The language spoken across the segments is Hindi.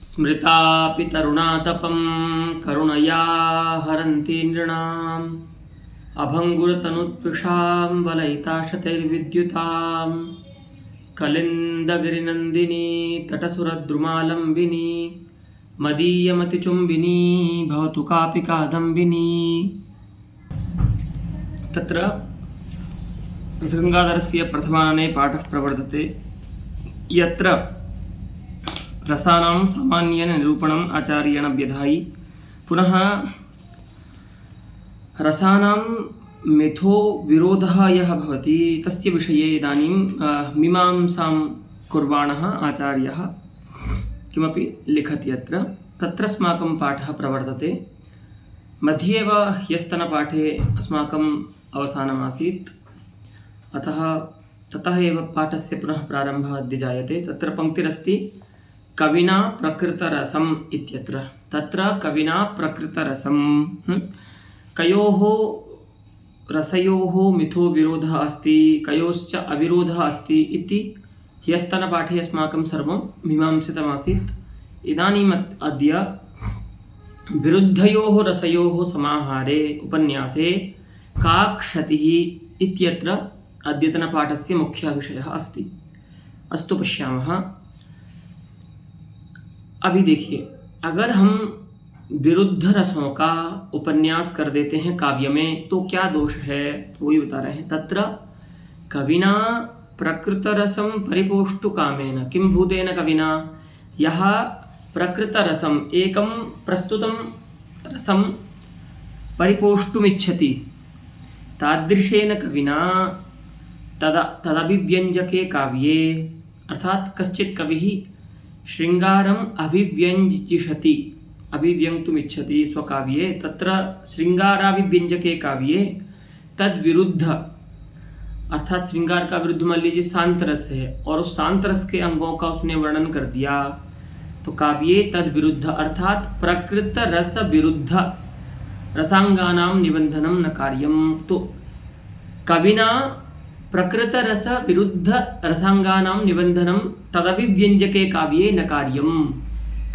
स्मृतापि तरुणातपं करुणया हरन्ति नृणाम् अभङ्गुरतनुत्विषां वलयिताशतैर्विद्युतां कलिन्दगिरिनन्दिनी तटसुरद्रुमालम्बिनी मदीयमतिचुम्बिनी भवतु कापि कादम्बिनी। तत्र रसगङ्गाधरस्य प्रथमानने पाठः प्रवर्तते, यत्र रसानां सामान्येन निरूपणम् आचार्येण व्यधायि, पुनः रसानां मिथो विरोधः यः भवति तस्य विषये इदानीं मीमांसां कुर्वाणः आचार्यः किमपि लिखति अत्र। तत्र अस्माकं पाठः प्रवर्तते। मध्ये एव ह्यस्तनपाठे अस्माकम् अवसानमासीत्, अतः ततः एव पाठस्य पुनः प्रारम्भः अद्य जायते। तत्र पङ्क्तिरस्ति कविना प्रकृतरसम् इत्यत्र। तत्र कविना प्रकृतरसं कयोः रसयोः मिथो विरोधः अस्ति, कयोश्च अविरोधः अस्ति इति ह्यस्तनपाठे अस्माकं सर्वं मीमांसितमासीत्। इदानीम् अद्य विरुद्धयोः रसयोः समाहारे उपन्यासे का क्षतिः इत्यत्र अद्यतनपाठस्य मुख्यः विषयः अस्ति। अस्तु पश्यामः। अभी देखिए, अगर हम विरुद्ध रसों का उपन्यास कर देते हैं काव्य में तो क्या दोष है, तो वही बता रहे हैं। तत्र कविना प्रकृतरसं परिपोष्टुकामेन किं भूतेन कविना यः प्रकृतरसम् एकं प्रस्तुतं रसं परिपोष्टुमिच्छति तादृशेन कविना तदभिव्यञ्जके काव्ये, अर्थात कश्चित् कविः शृङ्गारम् अभिव्यङ्क्तुमिच्छति स्वकाव्ये, तत्र शृङ्गाराभिव्यञ्जके काव्ये तद्विरुद्ध, अर्थात श्रृंगार का विरुद्ध मान लीजिए शांत रस है और उस शांत रस के अंगों का उसने वर्णन कर दिया, तो काव्ये तद्विरुद्ध अर्थात प्रकृत रस विरुद्ध रसांगानां निबंधनम न कार्यम। तो कविना प्रकृत रस विरुद्ध रसांगानां निबंधनम तदभिव्यंजके काव्ये न कार्यम।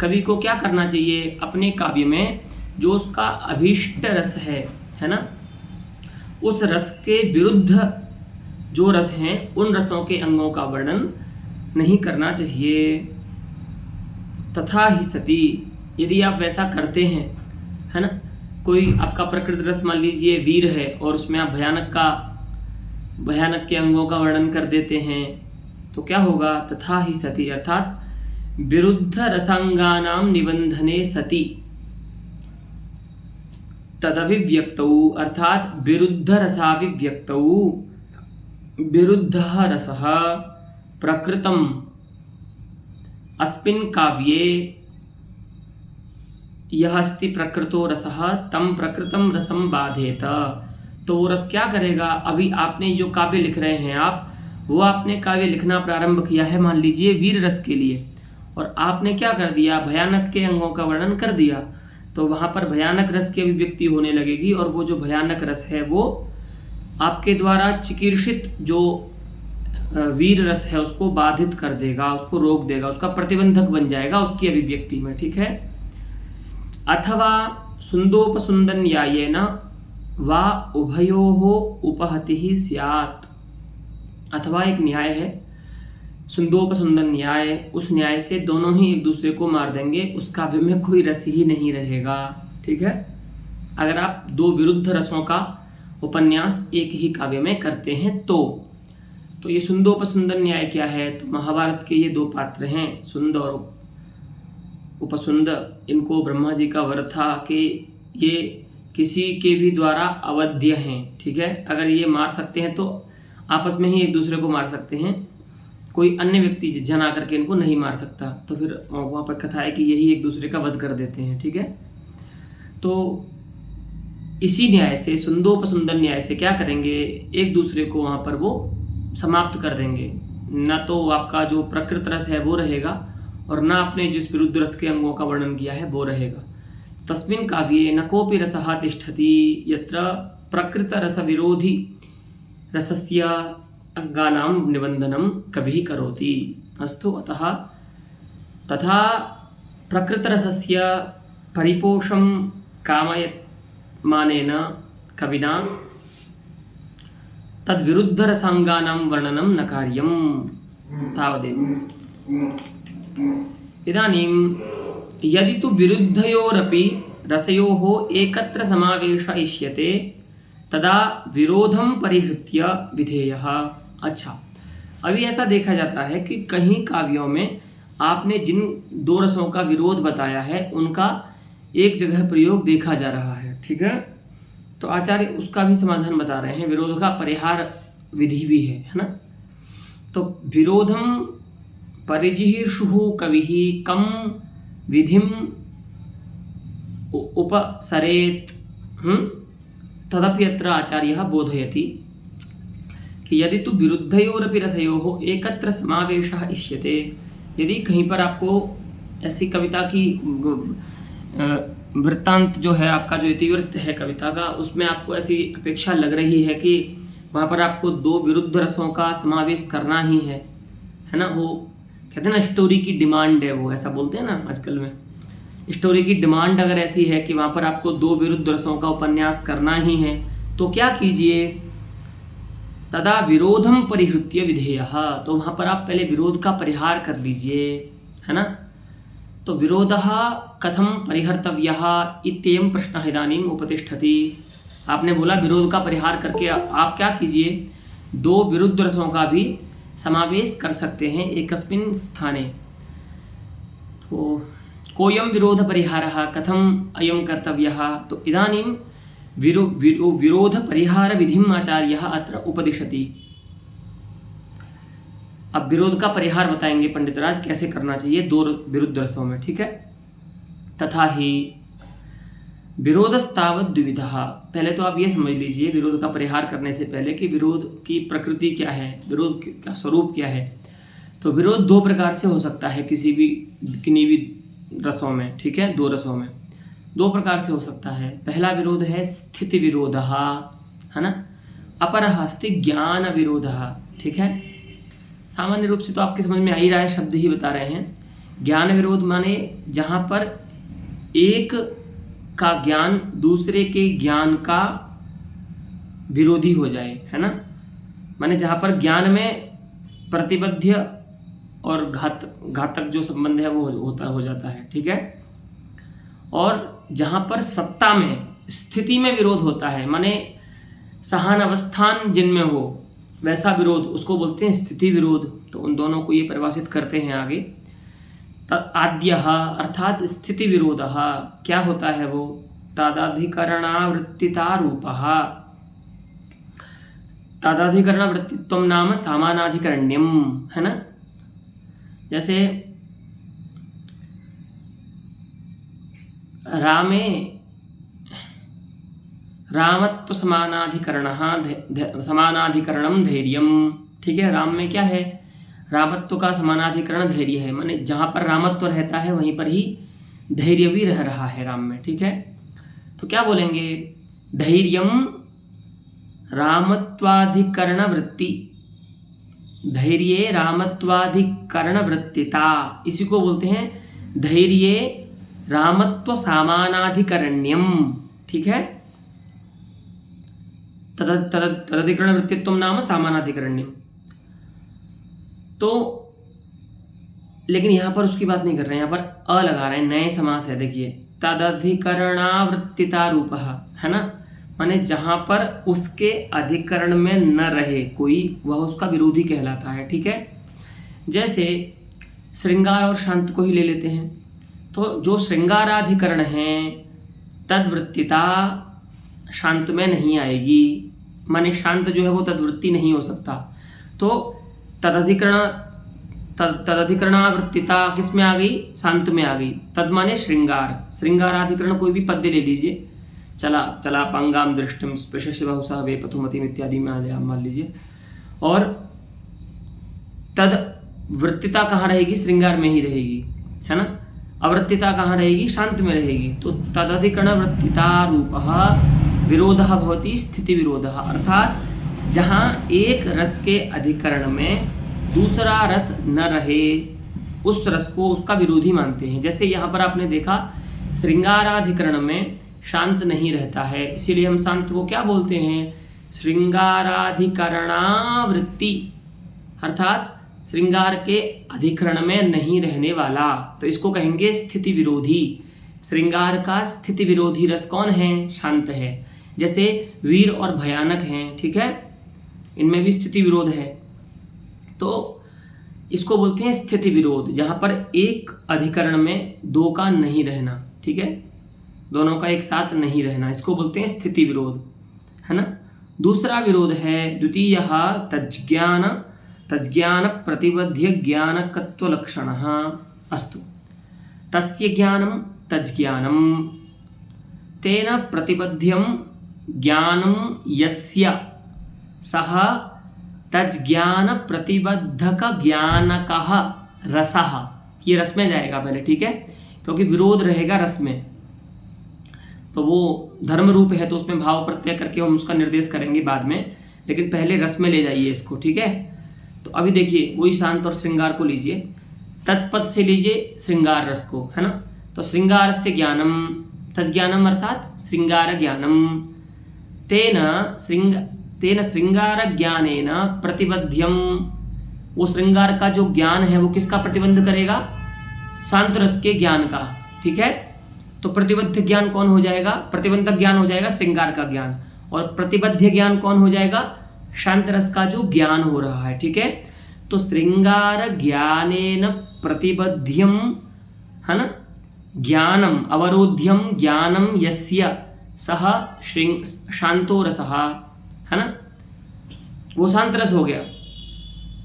कवि को क्या करना चाहिए, अपने काव्य में जो उसका अभीष्ट रस है ना, उस रस के विरुद्ध जो रस हैं उन रसों के अंगों का वर्णन नहीं करना चाहिए। तथा ही सती, यदि आप वैसा करते हैं, है ना, कोई आपका प्रकृत रस मान लीजिए वीर है और उसमें आप भयानक के अंगों का वर्णन कर देते हैं, तो क्या होगा, तथा ही सती अर्थात विरुद्ध रसांगानां निबंधने सति तदभिव्यक्तौ अर्थात विरुद्ध रसाभिव्यक्तौ विरुद्धः रसः प्रकृतम् अस्मिन् काव्ये यः अस्ति प्रकृतो रसः तं प्रकृतं रसं बाधेत। तो वो रस क्या करेगा, अभी आपने जो काव्य लिख रहे हैं वो आपने काव्य लिखना प्रारंभ किया है मान लीजिए वीर रस के लिए, और आपने क्या कर दिया, भयानक के अंगों का वर्णन कर दिया, तो वहाँ पर भयानक रस की अभिव्यक्ति होने लगेगी और वो जो भयानक रस है वो आपके द्वारा चिकीर्षित जो वीर रस है उसको बाधित कर देगा, उसको रोक देगा, उसका प्रतिबंधक बन जाएगा उसकी अभिव्यक्ति में, ठीक है। अथवा सुंदोपसुंदन्यायेन वा उभयोः उपहतिः स्यात्। अथवा एक न्याय है सुंदोपसुंदन न्याय, उस न्याय से दोनों ही एक दूसरे को मार देंगे, उस काव्य में कोई रस ही नहीं रहेगा, ठीक है। अगर आप दो विरुद्ध रसों का उपन्यास एक ही काव्य में करते हैं तो ये सुंदोपसुंदन न्याय क्या है, तो महाभारत के ये दो पात्र हैं सुंद और उपसुंद, इनको ब्रह्मा जी का वर था कि ये किसी के भी द्वारा अवध्य हैं, ठीक है। अगर ये मार सकते हैं तो आपस में ही एक दूसरे को मार सकते हैं, कोई अन्य व्यक्ति जन आकर के इनको नहीं मार सकता, तो फिर वहाँ पर कथा है कि यही एक दूसरे का वध कर देते हैं, ठीक है। तो इसी न्याय से सुंदोपसुंदन न्याय से क्या करेंगे, एक दूसरे को वहाँ पर वो समाप्त कर देंगे, न तो आपका जो प्रकृत रस है वो रहेगा और न आपने जिस विरुद्ध रस के अंगों का वर्णन किया है वो रहेगा। तस्मिन् काव्ये न कोऽपि रसः तिष्ठति यत्र प्रकृत रस विरोधी रसस्य अंगानां निबंधनं कविः करोति। अस्तु, अतः तथा प्रकृतरसस्य परिपोषं कामयमानेन कविना तद्विरुद्धरसाङ्गानां वर्णनं न कार्यं। तावदेव। इदानीं यदि तु विरुद्धयोरपि रसयोः एकत्र समावेश इष्यते तदा विरोधं परिहृत्य विधेयः। अच्छा, अभी ऐसा देखा जाता है कि कहीं काव्यों में आपने जिन दो रसों का विरोध बताया है उनका एक जगह प्रयोग देखा जा रहा है, ठीक है। तो आचार्य उसका भी समाधान बता रहे हैं, विरोध का परिहार विधि भी है ना। तो विरोधम परिजिहीर्षुः कविः कम विधिम उपसरेत् तदपि अत्र आचार्यः बोधयति कि यदि तु विरुद्धयोरपि रसयोः एकत्र समावेशः इष्यते, यदि कहीं पर आपको ऐसी कविता की वृत्तांत जो है, आपका जो इतिवृत्त है कविता का, उसमें आपको ऐसी अपेक्षा लग रही है कि वहाँ पर आपको दो विरुद्ध रसों का समावेश करना ही है ना। वो कहते हैं ना, स्टोरी की डिमांड है, वो ऐसा बोलते हैं ना आजकल में, स्टोरी की डिमांड अगर ऐसी है कि वहाँ पर आपको दो विरुद्ध रसों का उपन्यास करना ही है, तो क्या कीजिए, तदा विरोधम परिहृत्य विधेयः। तो वहाँ पर आप पहले विरोध का परिहार कर लीजिए, है ना। तो विरोधः कथम परिहर्तव्यः इत्ययं प्रश्नः इदानीम् उपतिष्ठति। आपने बोला विरोध का परिहार करके आप क्या कीजिए, दो विरुद्ध रसों का भी समावेश कर सकते हैं एकस्मिन् स्थाने। तो कोयम विरोध परिहारः कथम अयं कर्तव्यः। तो इदानीं विरोध परिहार विधिम आचार्यः अत्र उपदिशति। अब विरोध का परिहार बताएंगे पंडितराज कैसे करना चाहिए दो विरुद्ध रसों में, ठीक है। तथा ही विरोधस्तावत् द्विविधः। पहले तो आप ये समझ लीजिए विरोध का परिहार करने से पहले कि विरोध की प्रकृति क्या है, विरोध का स्वरूप क्या है। तो विरोध दो प्रकार से हो सकता है किन्हीं भी रसों में, ठीक है। दो रसों में दो प्रकार से हो सकता है। पहला विरोध है स्थिति विरोधः, है ना। अपरः अस्ति ज्ञान विरोधः, ठीक है। सामान्य रूप से तो आपके समझ में आ ही रहा है, शब्द ही बता रहे हैं। ज्ञान विरोध माने जहाँ पर एक का ज्ञान दूसरे के ज्ञान का विरोधी हो जाए, है ना। माने जहाँ पर ज्ञान में प्रतिबद्ध और घातक जो संबंध है वो हो जाता है, ठीक है। और जहाँ पर सत्ता में स्थिति में विरोध होता है, माने सहान अवस्थान जिनमें हो वैसा विरोध, उसको बोलते हैं स्थिति विरोध। तो उन दोनों को ये परिभाषित करते हैं आगे। आद्यः अर्थात स्थिति विरोधः क्या होता है, वो तदधिकरणावृत्तितारूपः। तदधिकरणवृत्तित्वं नाम सामानाधिकरण्यम, है ना। जैसे रामे रामत्व समानाधिकरणम धैर्यम, ठीक है। राम में क्या है, रामत्व का समानाधिकरण धैर्य है, माने जहाँ पर रामत्व रहता है वहीं पर ही धैर्य भी रह रहा है राम में, ठीक है। तो क्या बोलेंगे, धैर्यम रामत्वाधिकरण वृत्ति, धैर्य रामत्वाधिकरण वृत्तिता, इसी को बोलते हैं धैर्य रामत्व सामानाधिकरण्यम, ठीक है। तदधिकरण वृत्तित्व नाम सामानाधिकरण्यम। तो लेकिन यहाँ पर उसकी बात नहीं कर रहे हैं, यहाँ पर अ लगा रहे हैं, नए समास है। देखिए तदधिकरणावृत्तिता रूपः, है ना। माने जहाँ पर उसके अधिकरण में न रहे कोई, वह उसका विरोधी कहलाता है, ठीक है। जैसे श्रृंगार और शांत को ही ले लेते हैं। तो जो श्रृंगाराधिकरण है तद्वृत्तिता शांत में नहीं आएगी, माने शांत जो है वो तद्वृत्ति नहीं हो सकता। तो तदधिकरणावृत्तिता किस में आ गई, शांत में आ गई। तद माने श्रृंगार, श्रृंगाराधिकरण कोई भी पद्य ले लीजिए, चला पंगाम दृष्टम स्पृशस्य बहुशः वे पथुमतिम इत्यादि में आ जाए, मान लीजिए। और तद वृत्तिता कहाँ रहेगी, श्रृंगार में ही रहेगी, है ना। अवृत्तिता कहाँ रहेगी, शांत में रहेगी। तो तदधिकरण वृत्तिता रूपः विरोधः भवति स्थिति विरोधः, अर्थात जहाँ एक रस के अधिकरण में दूसरा रस न रहे उस रस को उसका विरोधी मानते हैं। जैसे यहाँ पर आपने देखा श्रृंगाराधिकरण में शांत नहीं रहता है, इसीलिए हम शांत को क्या बोलते हैं? श्रृंगाराधिकरणावृत्ति, अर्थात श्रृंगार के अधिकरण में नहीं रहने वाला, तो इसको कहेंगे स्थिति विरोधी। श्रृंगार का स्थिति विरोधी रस कौन है? शांत है। जैसे वीर और भयानक हैं, ठीक है, इनमें भी स्थिति विरोध है, तो इसको बोलते हैं स्थिति विरोध, जहाँ पर एक अधिकरण में दो का नहीं रहना, ठीक है, दोनों का एक साथ नहीं रहना, इसको बोलते हैं स्थिति विरोध, है ना। दूसरा विरोध है द्वितीय तज्ज्ञान प्रतिबद्ध ज्ञानकत्व लक्षणः। अस्तु, तस्य ज्ञानं तज्ज्ञानं तेन प्रतिबद्ध्यं ज्ञानं यस्य सः तज्ज्ञान प्रतिबद्धक ज्ञानकः रसः। ये रस में जाएगा पहले, ठीक है, क्योंकि विरोध रहेगा रस में, तो वो धर्म रूप है तो उसमें भाव प्रत्यय करके हम उसका निर्देश करेंगे बाद में, लेकिन पहले रस में ले जाइए इसको, ठीक है। तो अभी देखिए वही शांत और श्रृंगार को लीजिए, तत्पद से लीजिए श्रृंगार रस को, है ना। तो श्रृंगार से ज्ञानम, तज्ज्ञानम अर्थात श्रृंगार ज्ञानम, तेन श्रृंगार ज्ञानेन प्रतिबद्ध्यम, वो श्रृंगार का जो ज्ञान है वो किसका प्रतिबंध करेगा? शांत रस के ज्ञान का, ठीक है। तो प्रतिबद्ध ज्ञान कौन हो जाएगा? प्रतिबंधक ज्ञान हो जाएगा श्रृंगार का ज्ञान, और प्रतिबद्ध ज्ञान कौन हो जाएगा? शांत रस का जो ज्ञान हो रहा है, ठीक है। तो श्रृंगार ज्ञानेन प्रतिबद्ध्यम, है ना, ज्ञानम अवरोध्यम ज्ञानम यस्य सह शांतो रसः, है ना, वो शांत रस हो गया।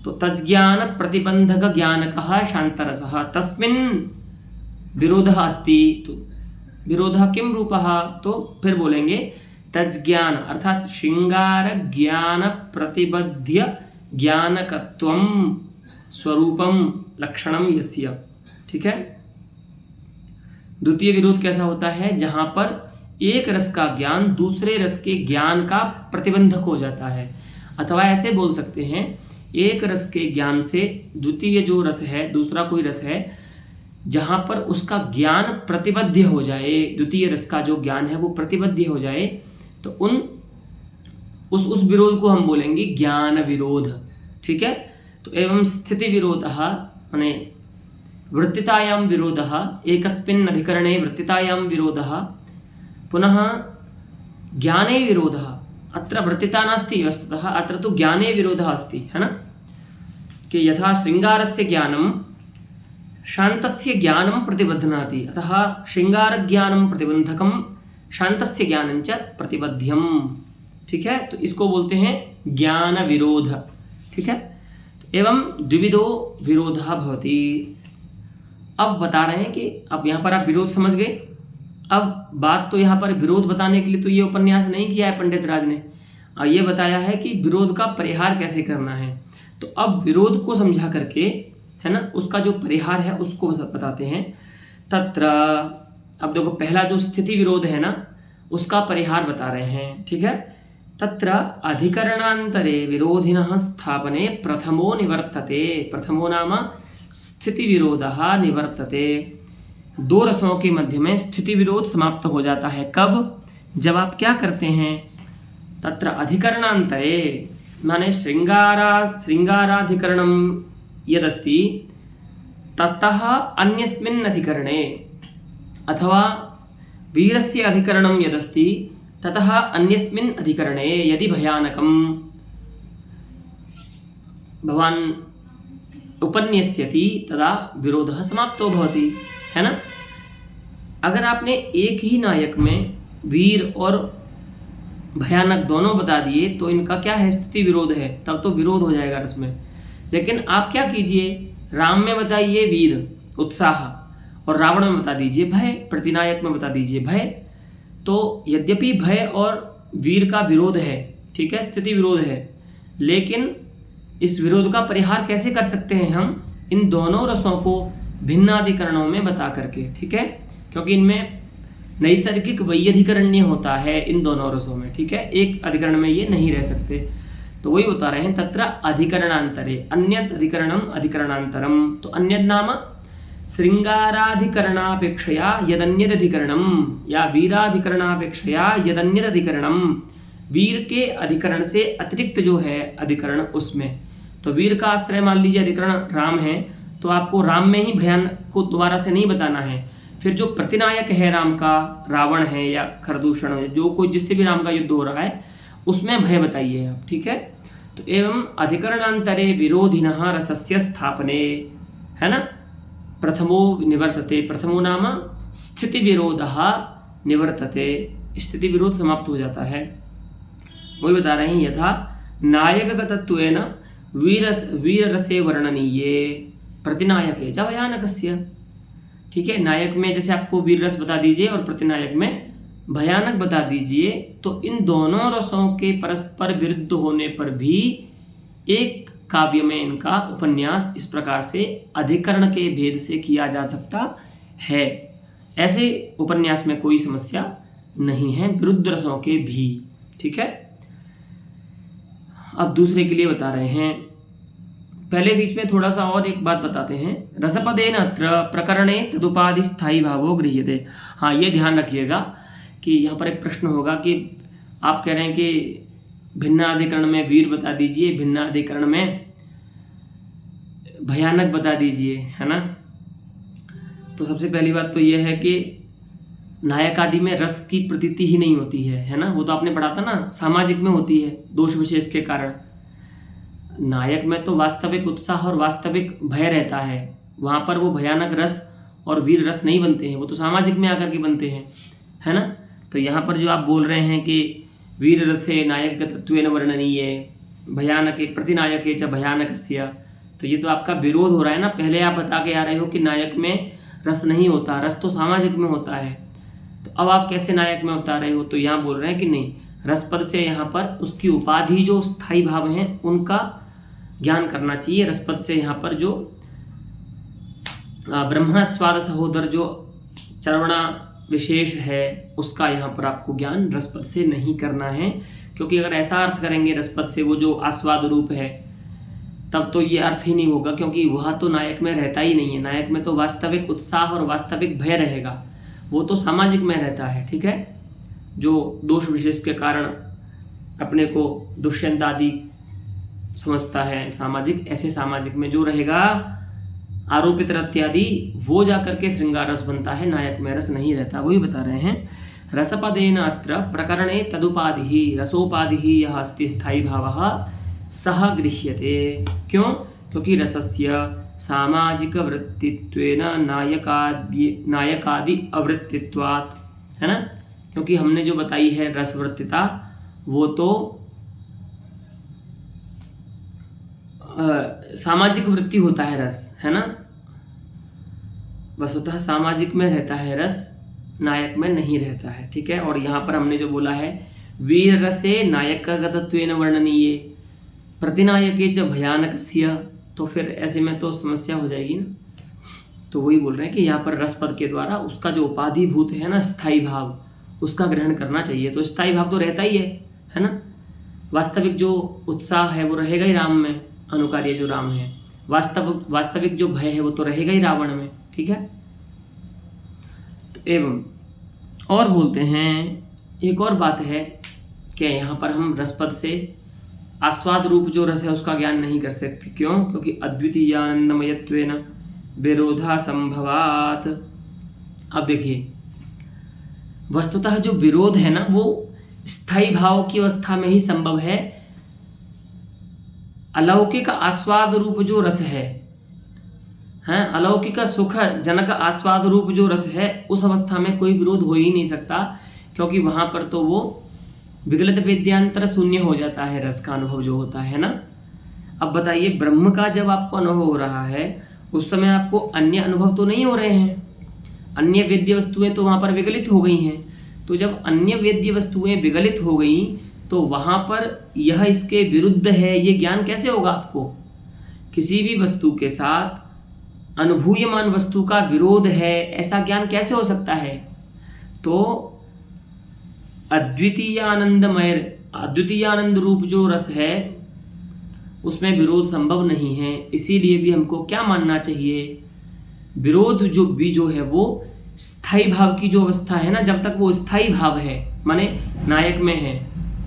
तो तज्ज्ञान प्रतिबंधक ज्ञानकः शांतरसः, तस्मिन् विरोधः अस्ति। तो विरोधः किं रूपः? तो फिर बोलेंगे तज्ज्ञान अर्थात श्रृंगार ज्ञान प्रतिबद्ध्य ज्ञानकत्वं स्वरूपम लक्षणम यस्य, ठीक है। द्वितीय विरोध कैसा होता है? जहां पर एक रस का ज्ञान दूसरे रस के ज्ञान का प्रतिबंधक हो जाता है, अथवा ऐसे बोल सकते हैं एक रस के ज्ञान से द्वितीय जो रस है, दूसरा कोई रस है, जहाँ पर उसका ज्ञान प्रतिबद्ध हो जाए, द्वितीय रस का जो ज्ञान है वो प्रतिबद्ध हो जाए, तो उस विरोध को हम बोलेंगे ज्ञान विरोध, ठीक है। तो एवं स्थिति विरोधः माने वृत्तितायां विरोधः, एकस्मिन् अधिकरणे वृत्तितायां विरोधः, पुनः ज्ञाने विरोधः। अत्र वृत्तिता नास्ति वस्तुतः, अत्र तु ज्ञाने विरोधः अस्ति, है ना, कि यथा श्रृंगारस्य ज्ञानं शान्तस्य ज्ञानं प्रतिबध्नाति, अतः श्रृंगारज्ञानं प्रतिबंधकं शान्तस्य ज्ञानं च प्रतिबध्यम, ठीक है। तो इसको बोलते हैं ज्ञान विरोध, ठीक है। तो एवं द्विविधो विरोधः भवति। अब बता रहे हैं कि अब यहाँ पर आप विरोध समझ गए। अब बात तो यहाँ पर विरोध बताने के लिए तो ये उपन्यास नहीं किया है पंडित राज ने, और ये बताया है कि विरोध का परिहार कैसे करना है। तो अब विरोध को समझा करके, है ना, उसका जो परिहार है उसको बताते हैं। तत्र अब देखो पहला जो स्थिति विरोध है ना, उसका परिहार बता रहे हैं, ठीक है। तत्र अधिकरणांतरे विरोधिनः स्थापने प्रथमो निवर्तते, प्रथमो नाम स्थिति विरोधः निवर्तते। दो रसों के मध्य में स्थिति विरोध समाप्त हो जाता है। कब? जब आप क्या करते हैं? तत्र अधिकरणांतरे माने श्रृंगाराधिकरणं यदस्ति ततः अन्यस्मिन् अधिकरणे, अथवा वीरस्य अधिकरणं यदस्ति ततः अन्यस्मिन् अधिकरणे यदि भयानकं भवान् उपन्यस्यति तदा विरोधः समाप्तो भवति, है ना। अगर आपने एक ही नायक में वीर और भयानक दोनों बता दिए तो इनका क्या है? स्थिति विरोध है, तब तो विरोध हो जाएगा रस में। लेकिन आप क्या कीजिए, राम में बताइए वीर उत्साह, और रावण में बता दीजिए भय, प्रतिनायक में बता दीजिए भय। तो यद्यपि भय और वीर का विरोध है, ठीक है, स्थिति विरोध है, लेकिन इस विरोध का परिहार कैसे कर सकते हैं हम? इन दोनों रसों को भिन्न अधिकरणों में बता करके, ठीक है, क्योंकि इनमें नैसर्गिक वैयधिकरण्य होता है इन दोनों रसों में, ठीक है, एक अधिकरण में ये नहीं रह सकते। तो वही बता रहे हैं तत्र अधिकरणांतरे, अन्यत् अधिकरणम अधिकरणांतरम। तो अन्यत् नाम श्रृंगाराधिकरणापेक्षया यदन्यदधिकरणम या वीराधिकरणापेक्षया यदन्यदधिकरणम, वीर के अधिकरण से अतिरिक्त जो है अधिकरण उसमें। तो वीर का आश्रय मान लीजिए अधिकरण राम है, तो आपको राम में ही भयान को दोबारा से नहीं बताना है। फिर जो प्रतिनायक है राम का, रावण है या खरदूषण है, जो कोई जिससे भी राम का युद्ध हो रहा है उसमें भय बताइए आप, ठीक है। तो एवं अधिकरणांतरे विरोधिनः रसस्य स्थापने, है ना, प्रथमो निवर्तते, प्रथमो नाम स्थिति विरोधः निवर्तते, स्थिति विरोध समाप्त हो जाता है। वही बता रहे हैं यथा नायकगतत्वेन वीररसे वर्णनीये प्रतिनायके च भयानकस्य, ठीक है। नायक में जैसे आपको वीर रस बता दीजिए और प्रतिनायक में भयानक बता दीजिए, तो इन दोनों रसों के परस्पर विरुद्ध होने पर भी एक काव्य में इनका उपन्यास इस प्रकार से अधिकरण के भेद से किया जा सकता है। ऐसे उपन्यास में कोई समस्या नहीं है विरुद्ध रसों के भी, ठीक है। अब दूसरे के लिए बता रहे हैं, पहले बीच में थोड़ा सा और एक बात बताते हैं। रसपदेन अत्र प्रकरणे तदुपाधि स्थायी भावो गृह्यते। हाँ, ये ध्यान रखिएगा कि यहाँ पर एक प्रश्न होगा कि आप कह रहे हैं कि भिन्नाधिकरण में वीर बता दीजिए, भिन्नाधिकरण में भयानक बता दीजिए, है ना। तो सबसे पहली बात तो यह है कि नायक आदि में रस की प्रतीति ही नहीं होती है ना। वो तो आपने पढ़ा था ना, सामाजिक में होती है दोष विशेष के कारण। नायक में तो वास्तविक उत्साह और वास्तविक भय रहता है, वहाँ पर वो भयानक रस और वीर रस नहीं बनते हैं, वो तो सामाजिक में आकर के बनते हैं, है ना। तो यहाँ पर जो आप बोल रहे हैं कि वीर रसे नायक तत्वेन वर्णनीय भयानक प्रतिनायके च भयानकस्य, तो ये तो आपका विरोध हो रहा है ना। पहले आप बता के आ रहे हो कि नायक में रस नहीं होता, रस तो सामाजिक में होता है, तो अब आप कैसे नायक में बता रहे हो। तो यहाँ बोल रहे हैं कि नहीं, रसपद से यहाँ पर उसकी उपाधि जो स्थायी भाव हैं उनका ज्ञान करना चाहिए। रसपद से यहाँ पर जो ब्रह्मास्वाद सहोदर जो चरवणा विशेष है उसका यहाँ पर आपको ज्ञान रसपद से नहीं करना है, क्योंकि अगर ऐसा अर्थ करेंगे रसपद से वो जो आस्वाद रूप है, तब तो ये अर्थ ही नहीं होगा, क्योंकि वह तो नायक में रहता ही नहीं है। नायक में तो वास्तविक उत्साह और वास्तविक भय रहेगा, वो तो सामाजिक में रहता है, ठीक है। जो दोष विशेष के कारण अपने को दुष्यंत आदि समझता है सामाजिक, ऐसे सामाजिक में जो रहेगा आरोपित इत्यादि, वो जाकर के श्रृंगार रस बनता है, नायक में रस नहीं रहता। वही बता रहे हैं रसपदेन अत्र प्रकरणे तदुपाधि रसोपाधि यह अस्ति स्थायी भावः सह गृह्यते। क्यों? क्योंकि रसस्य सामाजिक वृत्तित्वेन नायकादि अवृत्तित्वात्, है ना। क्योंकि हमने जो बताई है रसवृत्तिता, वो तो सामाजिक वृत्ति होता है रस, है ना। वस्तुतः सामाजिक में रहता है रस, नायक में नहीं रहता है, ठीक है। और यहाँ पर हमने जो बोला है वीर रसे नायकगतत्वेन वर्णनीये प्रतिनायके च भयानकस्य, तो फिर ऐसे में तो समस्या हो जाएगी ना। तो वही बोल रहे हैं कि यहाँ पर रसपद के द्वारा उसका जो उपाधिभूत है ना स्थायी भाव, उसका ग्रहण करना चाहिए। तो स्थायी भाव तो रहता ही है ना। वास्तविक जो उत्साह है वो रहेगा ही राम में, अनुकार्य जो राम है। वास्तविक जो भय है वो तो रहेगा ही रावण में, ठीक है। तो एवं और बोलते हैं, एक और बात है कि यहाँ पर हम रसपद से आस्वाद रूप जो रस है उसका ज्ञान नहीं कर सकते। क्यों? क्योंकि अद्वितीयानंदमयत्वेन विरोधा संभवात। अब देखिए, वस्तुतः जो विरोध है ना वो स्थायी भाव की अवस्था में ही संभव है। अलौकिक आस्वाद रूप जो रस है, अलौकिक सुख जनक आस्वाद रूप जो रस है, उस अवस्था में कोई विरोध हो ही नहीं सकता, क्योंकि वहां पर तो वो विगलित वेद्यांतर शून्य हो जाता है रस का अनुभव जो होता है ना। अब बताइए, ब्रह्म का जब आपको अनुभव हो रहा है उस समय आपको अन्य अनुभव तो नहीं हो रहे हैं, अन्य वेद्य वस्तुएं तो वहां पर विगलित हो गई हैं। तो जब अन्य वेद्य वस्तुएं विगलित हो गई तो वहां पर यह इसके विरुद्ध है, ये ज्ञान कैसे होगा आपको? किसी भी वस्तु के साथ अनुभूयमान वस्तु का विरोध है, ऐसा ज्ञान कैसे हो सकता है? तो अद्वितीय आनंद रूप जो रस है उसमें विरोध संभव नहीं है। इसीलिए भी हमको क्या मानना चाहिए, विरोध जो है वो स्थायी भाव की जो अवस्था है ना, जब तक वो स्थायी भाव है, माने नायक में है,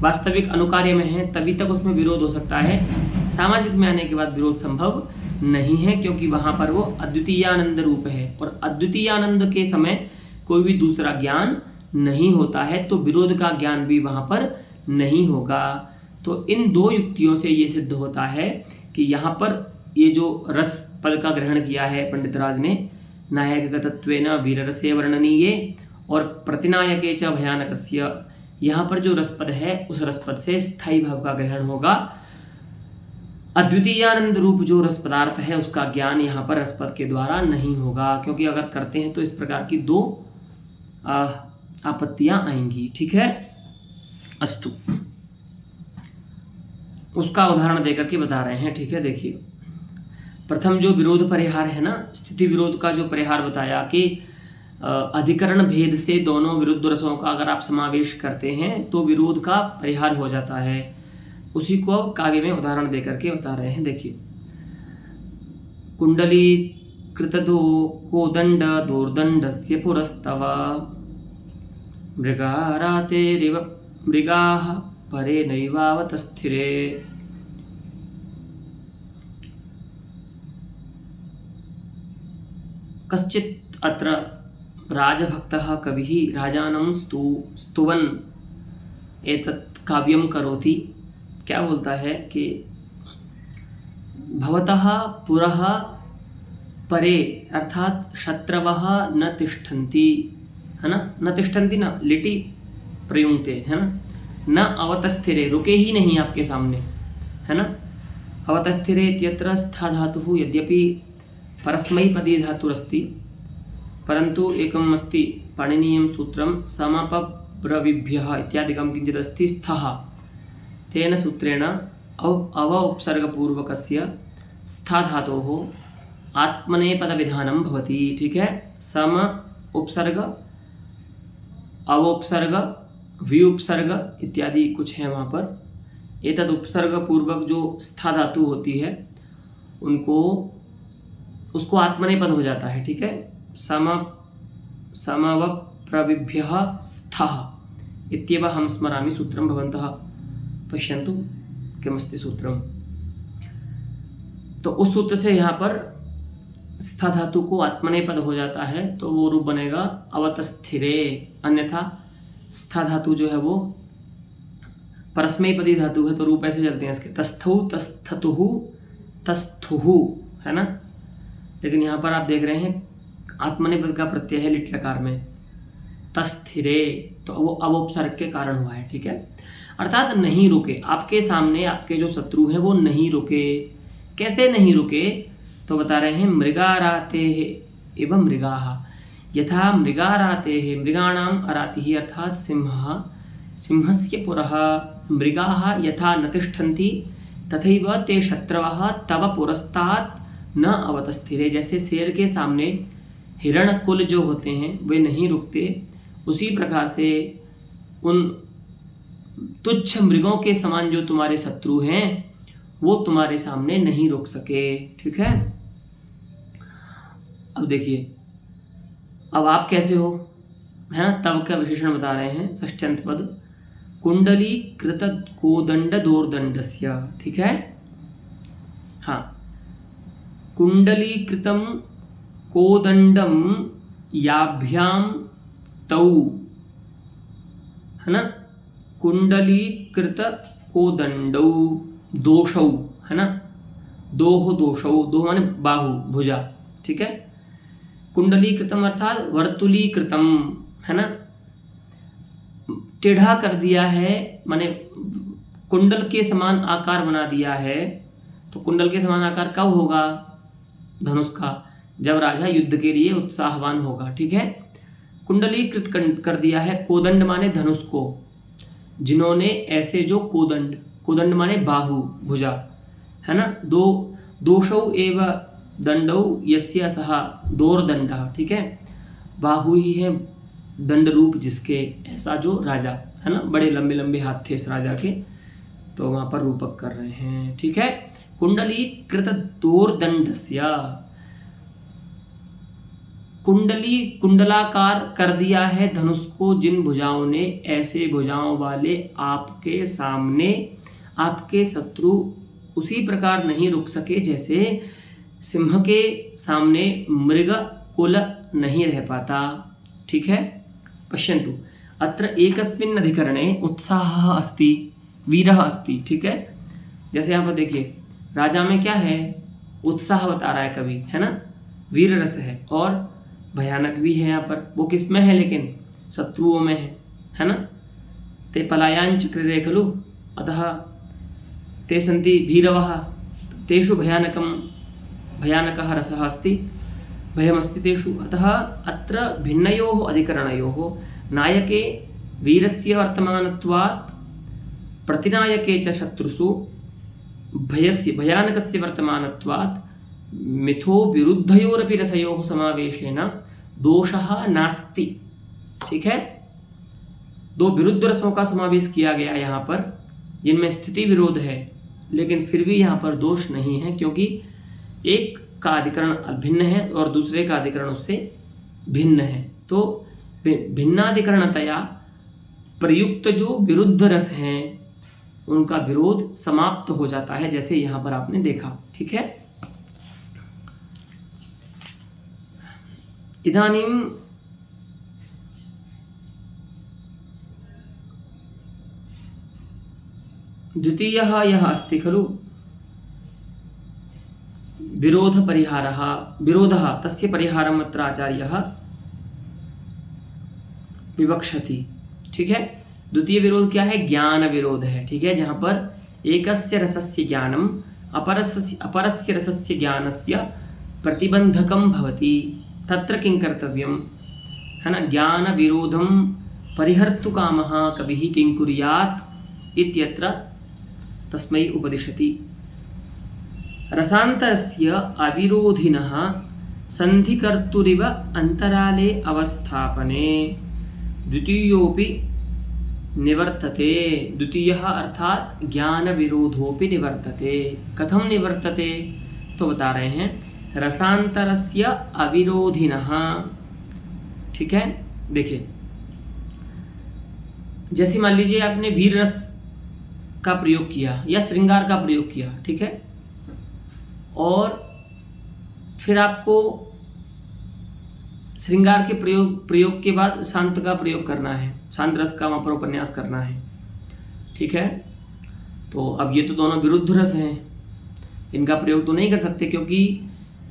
वास्तविक अनुकार्य में है, तभी तक उसमें विरोध हो सकता है। सामाजिक में आने के बाद विरोध संभव नहीं है, क्योंकि वहाँ पर वो अद्वितीयानंद रूप है, और अद्वितीयानंद के समय कोई भी दूसरा ज्ञान नहीं होता है, तो विरोध का ज्ञान भी वहाँ पर नहीं होगा। तो इन दो युक्तियों से ये सिद्ध होता है कि यहाँ पर ये जो रस पद का ग्रहण किया है पंडित राज ने, नायक गतत्वेन वीररसे वर्णनीये और प्रतिनायके च भयानकस्य, यहाँ पर जो रसपद है उस रसपद से स्थायी भाव का ग्रहण होगा। अद्वितीयानंद रूप जो रस पदार्थ है उसका ज्ञान यहाँ पर रसपद के द्वारा नहीं होगा, क्योंकि अगर करते हैं तो इस प्रकार की दो आपत्तियां आएंगी। ठीक है, अस्तु, उसका उदाहरण देकर के बता रहे हैं। ठीक है, देखिए, प्रथम जो विरोध परिहार है ना, स्थिति विरोध का जो परिहार बताया कि अधिकरण भेद से दोनों विरुद्ध रसों का अगर आप समावेश करते हैं तो विरोध का परिहार हो जाता है, उसी को काव्य में उदाहरण देकर के बता रहे हैं। देखिए, कुंडली कृतदो कोदंड दोर्दंडस्य पुरस्तव मृगारातेरिव मृगाः परे नैवावतस्थिरे। कश्चित् अत्र राजभक्तः कविः राजानं स्तुवन् एतत् काव्यं करोति। क्या बोलता है कि भवतः पुरः परे अर्थात शत्रवः न तिष्ठन्ति, है ना, न तिष्ठन्ति ना लिटि प्रयुंक्ते, है ना, न अवतस्थिरे रुके ही नहीं आपके सामने, है ना। अवतस्थिरे इत्यत्र स्था धातुः यद्यपि परस्मैपदी धातुरस्ति, परन्तु एकम् अस्ति पाणिनीयं सूत्रं समपब्रविभ्यः इत्यादिकं किञ्चित् अस्ति स्थः, तेन सूत्रेण अव उपसर्गपूर्वकस्य स्था धातोः आत्मनेपदविधानं भवति। ठीक है, सम उपसर्ग अवोपसर्ग विउपसर्ग इत्यादि कुछ है वहाँ पर। एतद उपसर्ग पूर्वक जो स्था धातु होती है उसको आत्मनेपद हो जाता है। ठीक है, समवप्रविभ्यः स्थः इत्येव हम स्मरामि सूत्रं, भवन्तः पश्यन्तु किमस्ति सूत्रम। तो उस सूत्र से यहाँ पर स्था धातु को आत्मनेपद हो जाता है, तो वो रूप बनेगा अवतस्थिरे। अन्यथा स्था धातु जो है वो परस्मैपदी धातु है, तो रूप ऐसे चलते हैं इसके, तस्थौ तस्थतुहु तस्थुहु, है ना। लेकिन यहाँ पर आप देख रहे हैं आत्मनेपद का प्रत्यय है लिट लकार में, तस्थिरे, तो वो अवोपसर्ग के कारण हुआ है। ठीक है, अर्थात नहीं रुके, आपके सामने आपके जो शत्रु हैं वो नहीं रुके। कैसे नहीं रुके, तो बता रहे हैं मृगारातेः एवं मृगाः, यथा मृगारातेः मृगाणाम् अरातिः अर्थात सिंहः, सिंहस्य पुरः मृगाः यथा न तिष्ठन्ति तथैव ते शत्रवः तव पुरस्तात् न अवतस्थिरे। जैसे शेर के सामने हिरण कुल जो होते हैं वे नहीं रुकते, उसी प्रकार से उन तुच्छ मृगों के समान जो तुम्हारे शत्रु हैं वो तुम्हारे सामने नहीं रुक सके। ठीक है, अब देखिए, अब आप कैसे हो, है ना। तब का विशेषण बता रहे हैं, षष्ठ्यंत पद, कुंडली कृत कोदंड दोर्दंडस्य। ठीक है, हाँ, कुंडली कृतम कोदंडम याभ्याम तौ, है ना, कुंडली कृत कोदंडौ दोषौ, है ना, दोह दोषौ, दोह माने बाहु भुजा। ठीक है, कुंडली कृतम अर्थात वर्तुलीकृतम, है ना, टेढ़ा कर दिया है, माने कुंडल के समान आकार बना दिया है। तो कुंडल के समान आकार कब होगा धनुष का, जब राजा युद्ध के लिए उत्साहवान होगा। ठीक है, कुंडलीकृत कर दिया है, कोदंड माने धनुष को, जिन्होंने ऐसे जो कोदंड, कोदंड माने बाहु भुजा, है ना, दोषौ एव दंडौ यस्य सह दोर्दंडः। ठीक है, बाहु ही है दंड रूप जिसके, ऐसा जो राजा, है ना, बड़े लंबे लंबे हाथ थे इस राजा के, तो वहाँ पर रूपक कर रहे हैं। ठीक है। कुंडली कृत दोर्दंडस्य, कुंडली कुंडलाकार कर दिया है धनुष को जिन भुजाओं ने, ऐसे भुजाओं वाले आपके सामने आपके शत्रु उसी प्रकार नहीं रुक सके जैसे सिंह के सामने मृग कुल नहीं रह पाता। ठीक है। पश्यन्तु अत्र एकस्मिन् अधिकरणे उत्साहः अस्ति, वीरः अस्ति। ठीक है। जैसे यहाँ पर देखिए राजा में क्या है, उत्साह बता रहा है कवि, है ना, वीर रस है और भयानक भी है यहाँ पर। वो किस में है, लेकिन शत्रुओं में है ना। ते पलायांच क्रीडे खलु अतः ते सन्ति भीरवः, तेषु भयानकः रसः अस्ति, भयमस्ति तेषु। अतः अत्र भिन्नयोः अधिकरणयोः नायके वीरस्य वर्तमानत्वात् प्रतिनायके च शत्रुषु भयस्य भयानकस्य वर्तमानत्वात् मिथो विरुद्धयोरपि रसयोः समावेशेन दोषः नास्ति। ठीक है। दो विरुद्ध रसों का समावेश किया गया यहाँ पर, जिनमें स्थिति विरोध है, लेकिन फिर भी यहाँ पर दोष नहीं है, क्योंकि एक का अधिकरण भिन्न है और दूसरे का अधिकरण उससे भिन्न है। तो भिन्नाधिकरणतया प्रयुक्त जो विरुद्ध रस हैं उनका विरोध समाप्त हो जाता है, जैसे यहाँ पर आपने देखा। ठीक है। इदानीं द्वितीयः यः अस्ति खलु विरोधः, तस्य परिहारम् अत्र आचार्यः विवक्षति। ठीक है। द्वितीय विरोध क्या है, ज्ञान विरोध है। ठीक है। जहाँ पर एकस्य रसस्य ज्ञानम अपरस्य रसस्य ज्ञानस्य प्रतिबंधकम भवति, तत्र किं कर्तव्यम, है ना। ज्ञान विरोधम परिहर्तु कामः कविः किं कुर्यात् इत्यत्र तस्मै उपदिशति। रसान्तरस्य अविरोधिनः संधिकर्तुरिव अंतराले अवस्थापने द्वितीयोपि निवर्तते। द्वितीयः अर्थात ज्ञान विरोधोपि निवर्तते। कथम निवर्तते, तो बता रहे हैं रसांतरस्य अविरोधिनः। ठीक है। देखिए जैसे मान लीजिए आपने वीर रस का प्रयोग किया या श्रृंगार का प्रयोग किया। ठीक है। और फिर आपको श्रृंगार के प्रयोग के बाद शांत का प्रयोग करना है, शांत रस का वहाँ पर उपन्यास करना है। ठीक है। तो अब ये तो दोनों विरुद्ध रस हैं, इनका प्रयोग तो नहीं कर सकते, क्योंकि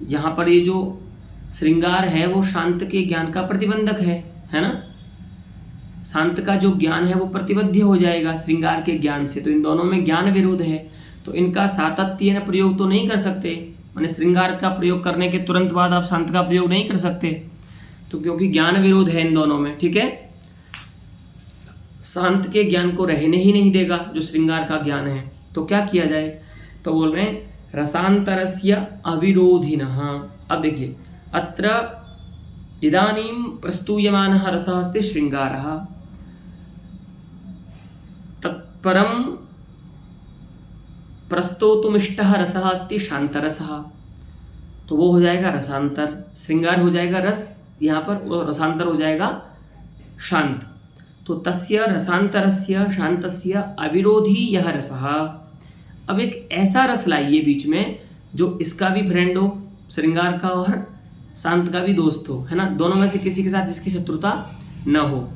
यहाँ पर ये जो श्रृंगार है वो शांत के ज्ञान का प्रतिबंधक है ना। शांत का जो ज्ञान है वो प्रतिबद्ध हो जाएगा श्रृंगार के ज्ञान से, तो इन दोनों में ज्ञान विरोध है, तो इनका सातत्य प्रयोग तो नहीं कर सकते। माने श्रृंगार का प्रयोग करने के तुरंत बाद आप शांत का प्रयोग नहीं कर सकते, तो क्योंकि ज्ञान विरोध है इन दोनों में। ठीक है। शांत के ज्ञान को रहने ही नहीं देगा जो श्रृंगार का ज्ञान है, तो क्या किया जाए, तो बोल रहे हैं रसांतरस्य अविरोधिनः। अब देखिए अत्र इदानीं प्रस्तूयमानः रसः अस्ति श्रृंगारः, तत्परं प्रस्तोतुमिष्टः रसः अस्ति शांतरसः, तो वो हो जाएगा रसांतर। श्रृंगार हो जाएगा रस यहाँ पर, वो रसांतर हो जाएगा शांत। तो तस्य रसांतरस्य शांतस्य अविरोधी यह रसः। अब एक ऐसा रस लाइए बीच में जो इसका भी फ्रेंड हो, श्रृंगार का और शांत का भी दोस्त हो, है ना, दोनों में से किसी के साथ जिसकी शत्रुता न हो।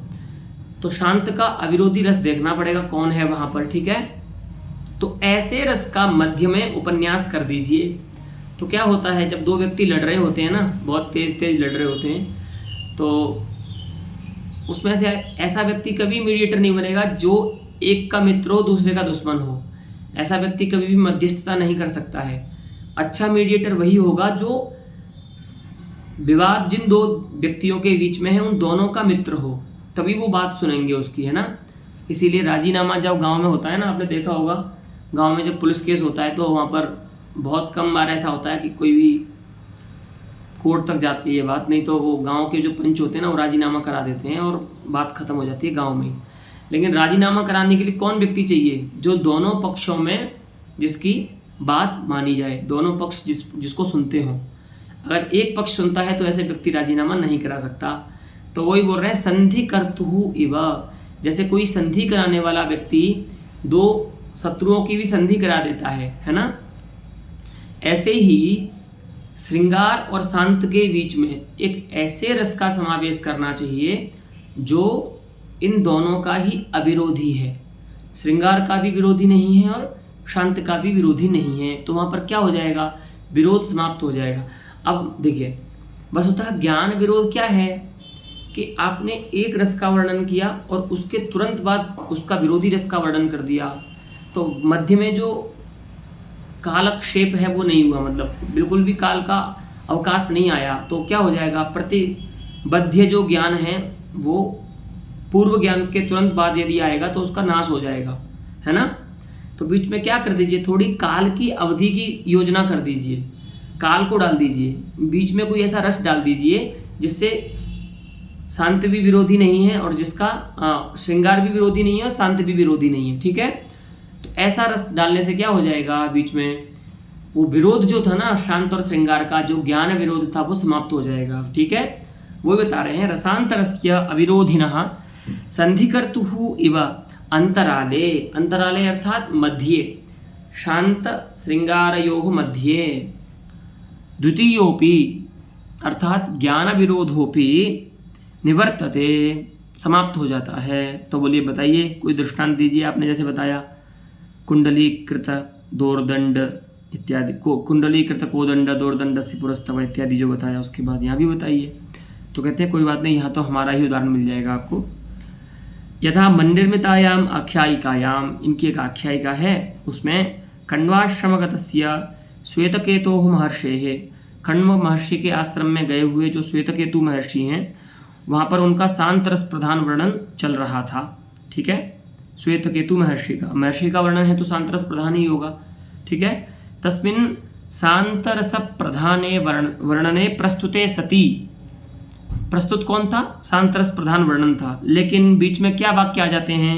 तो शांत का अविरोधी रस देखना पड़ेगा कौन है वहाँ पर। ठीक है। तो ऐसे रस का मध्य में उपन्यास कर दीजिए। तो क्या होता है, जब दो व्यक्ति लड़ रहे होते हैं ना, बहुत तेज लड़ रहे होते हैं, तो उसमें से ऐसा व्यक्ति कभी मीडिएटर नहीं बनेगा जो एक का मित्र हो दूसरे का दुश्मन हो। ऐसा व्यक्ति कभी भी मध्यस्थता नहीं कर सकता है। अच्छा मीडिएटर वही होगा जो विवाद जिन दो व्यक्तियों के बीच में है उन दोनों का मित्र हो, तभी वो बात सुनेंगे उसकी, है ना। इसीलिए राजीनामा जब गांव में होता है ना, आपने देखा होगा गांव में जब पुलिस केस होता है तो वहाँ पर बहुत कम बार ऐसा होता है कि कोई भी कोर्ट तक जाती है बात, नहीं तो वो गांव के जो पंच होते हैं ना वो राजीनामा करा देते हैं और बात खत्म हो जाती है गांव में। लेकिन राजीनामा कराने के लिए कौन व्यक्ति चाहिए? जो दोनों पक्षों में जिसकी बात मानी जाए, दोनों पक्ष जिसको सुनते हों। अगर एक पक्ष सुनता है तो ऐसे व्यक्ति राजीनामा नहीं करा सकता। तो वही बोल रहे हैं संधि कर्तुः इव, जैसे कोई संधि कराने वाला व्यक्ति दो शत्रुओं की भी संधि करा देता है ना। ऐसे ही श्रृंगार और शांत के बीच में एक ऐसे रस का समावेश करना चाहिए जो इन दोनों का ही अविरोधी है। श्रृंगार का भी विरोधी नहीं है और शांत का भी विरोधी नहीं है। तो वहाँ पर क्या हो जाएगा? विरोध समाप्त हो जाएगा। अब देखिए, वस्तुतः ज्ञान विरोध क्या है कि आपने एक रस का वर्णन किया और उसके तुरंत बाद उसका विरोधी रस का वर्णन कर दिया, तो मध्य में जो कालक्षेप है वो नहीं हुआ, मतलब बिल्कुल भी काल का अवकाश नहीं आया। तो क्या हो जाएगा? प्रतिबद्ध जो ज्ञान है वो पूर्व ज्ञान के तुरंत बाद यदि आएगा तो उसका नाश हो जाएगा, है ना। तो बीच में क्या कर दीजिए, थोड़ी काल की अवधि की योजना कर दीजिए, काल को डाल दीजिए, बीच में कोई ऐसा रस डाल दीजिए जिससे शांत भी विरोधी नहीं है और जिसका श्रृंगार भी विरोधी नहीं है और शांत भी विरोधी नहीं है, ठीक है। तो ऐसा रस डालने से क्या हो जाएगा, बीच में वो विरोध जो था ना शांत और श्रृंगार का, जो ज्ञान विरोध था वो समाप्त हो जाएगा, ठीक है। वो बता रहे हैं रसांतरस्य अविरोधिनः संधिकर्तुः इव अंतराले, अंतराले अर्थात मध्य, शांत श्रृंगारयोः मध्ये द्वितीयोपि अर्थात ज्ञान विरोधोपि निवर्तते, समाप्त हो जाता है। तो बोलिए बताइए, कोई दृष्टांत दीजिए। आपने जैसे बताया कुंडलीकृत दोर्दंड इत्यादि को, कुंडलीकृत कोदंड दोर्दंडस्य पुरस्तव इत्यादि जो बताया, उसके बाद यहाँ भी बताइए। तो कहते हैं कोई बात नहीं, यहाँ तो हमारा ही उदाहरण मिल जाएगा आपको। यथा मन्निर्मितायाम आख्यायिकायाम, इनकी एक आख्यायिका है, उसमें खण्डवाश्रमगतस्य श्वेतकेतोः महर्षेः, खण्व महर्षि के आश्रम में गए हुए जो श्वेतकेतु महर्षि हैं, वहाँ पर उनका शांत रस प्रधान वर्णन चल रहा था, ठीक है। श्वेतकेतु महर्षि का वर्णन है तो शांत रस प्रधान ही होगा, ठीक है। तस्मिन् शांत रस प्रधाने वर्णने प्रस्तुते सती, प्रस्तुत कौन था? शांत रस प्रधान वर्णन था, लेकिन बीच में क्या वाक्य आ जाते हैं?